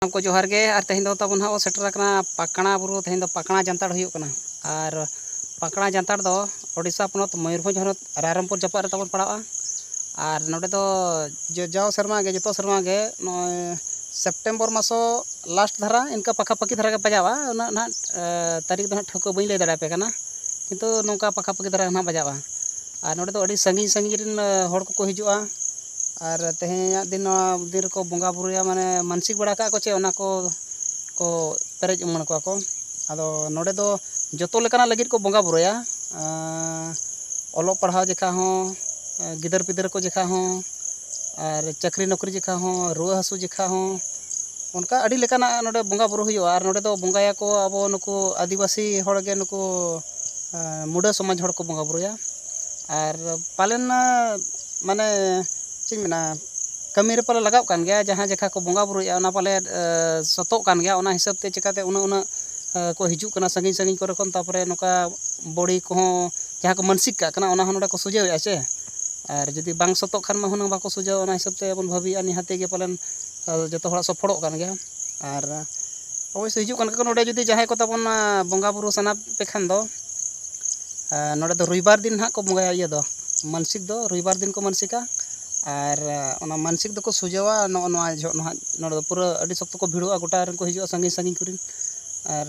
को जोहार गे और तेहन दो तबन हाँ सेटर पाकड़ा बुरु तेहन पाकड़ा जानताड़ हुई और पाकड़ा जानताड़ दो ओडिशा पनत मयूरभंज हनत रायरमपुर जपार तबन पड़ा और नोडे दो जाओ शर्मा गे जो शर्मा गे सेप्टेम्बर मासो लास्ट धारा इनका पखापाखी धारा के बजावा ना तारीख दो ठोको बी लई दाड़ा पे किंतु नौका पखापाखी धारा ना बजावा और नोडे दो संगी संगी रिन हड़ को हिजुआ और तेहें दिन दिन को बंगा बुरुया माने मानसिक बड़ा का को चे ओना को पेरेज उमन को आदो नोडे दो जतो लेकाना लगित को बंगा बुरुया ओलो पढ़ाव जेखा हो गिदर पिदर को जेखा हो और चाकरी नौकरी जेखा हो रुआ हसु जेखा हो उनका अड़ी लेकाना नोडे बंगा बुरु हुआ और नोडे दो बंगाया को अब नुकु आदिवासी हड़ गे नुकु मुडा समाज हड़ को बंगा बुरुया और पालन माने चिंगना कमी रे पाले लगाव कान गया जहाँ जेखा को बंगा बुरुया ओना पाले सतो कान गया ओना हिसाब ते चिकाते उना को हिजू कना संगी संगी करे कोन तापरे नोका बॉडी को जहाँ को मानसिक का कना ओना नोडे को सुझाव आछे और जदि बांग सतो खान में हुना बाको सुझाव ओना हिसाब ते अपन भाबी अनि हाते गे पालन जतो हड़ा सफड़ो कान गया और अवश्य हिजू कान नोडे जदि जहाँ को तबन बंगा बुरु सना पे खान दो नोडे दो रविवार दिन हा को बंगाया ये दो मानसिक दो रविवार दिन को मानसिका और ओना मानसिक दो को सुझावा नोडे पूरा अड़ी सख्त को भिड़ोआ गोटा रन को हिजुआ संगी संगी कुरिन और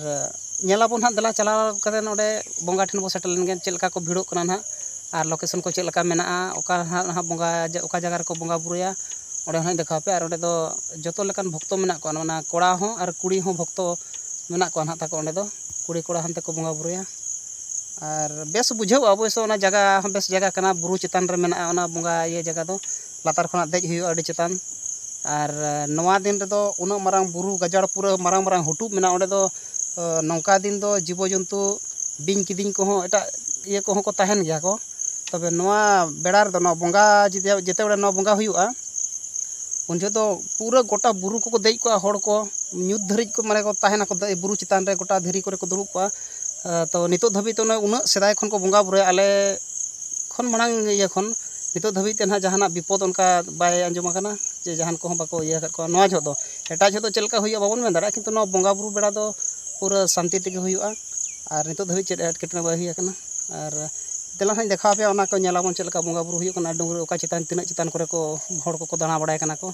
नेलाबन हां दला चला कते नोडे बंगा ठन बो सेटल लेन चेलका को भिड़ो कना ना और लोकेशन को चेलका मेना ओका हां बंगा ओका जगह को बंगा बुरुया ओडे हां देखा पे और ओडे दो जतो लेकान भक्तो मेना को ना कोड़ा हो और कुड़ी हो भक्तो मेना को ना ताको ओडे दो कुड़ी कोड़ा हांते को बंगा बुरुया और बेस बुझाव अवश्य ओना जगह बेस जगह कना बुरु चितान रे मेना ओना बंगा ये जगह दो लातार खना देज हुई अड़ी चितान और नवा दिन रे दो उना मारांग बुरु गजाड़ पूरा मारांग मारांग हुटुब मेना ओडे दो नौका दिन दो जीव जंतु बिंग किदिंग को एटा ये को को तहन गया को तबे नवा बेड़ा रे दो न बंगा जेते बड़े न बंगा हुआ उन जो पूरा गोटा बुरु को देज को हड़ को ᱧᱩᱛ ᱫᱷᱟᱹᱨᱤᱡ को माने को तहना को बुरु चितान रे गोटा धीरी करे को दुरुब को तो नितो धाबी तो उन सेदाय खन को बंगा बुरुया आले खन मांग ये खन नितो धाबी ते ना जहाना विपद उनका बाय अंजम करना जे जहान को बाको ये कर को नवा जो दो एटा जो तो चलका हुई बाबन में दाड़ा किंतु न बंगा बुरु बेड़ा दो पूरा शांति तेगे हुआ और नितो धाबी चेड एटकेटना बाय हुई करना और तेला हां देखा पे ओना को नेलाबन चलका बंगा बुरु हुई करना डुंगरी ओका चितान तिना चितान करे को हड़ को दाना बड़ाय करना को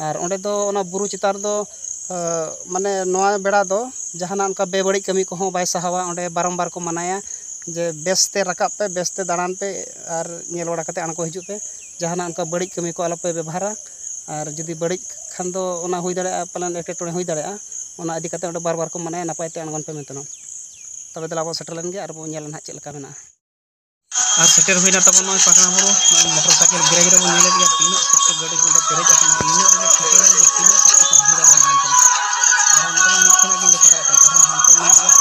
और ओंडे दो ओना बुरु चितार दो माने नवा बेड़ा दो जहाना उनका बेबड़ी कमी को बाय सहावा ओंडे बारंबार को मनाया जे बेस्ते रकाब पे बेस्ते दाड़ान पे और नेल बड़ा कते आनको हिजु पे जहाना उनका बड़ी कमी को आलोपे व्यवहारा और जदि बड़ी खान दो ओना हुई दाड़ा पालन एटेटोड़े हुई दाड़ा ओना इदी कते ओंडे बार बार को मनाया नापाय ते आंगन पे मेतनो तबे दला बो सेटलन गे और बो नेलन हा चेलका मेना और सेटर हुईना तब नय पाकड़ा बुरु मोटरसाइकिल ब्रेक रे बो नेले दिया तीनो सख्त गाड़ी को पेरेज आकना इनो रे ठेके तीनो सख्त को भीरा बना और नगला मिथना दिन देखा और हम तो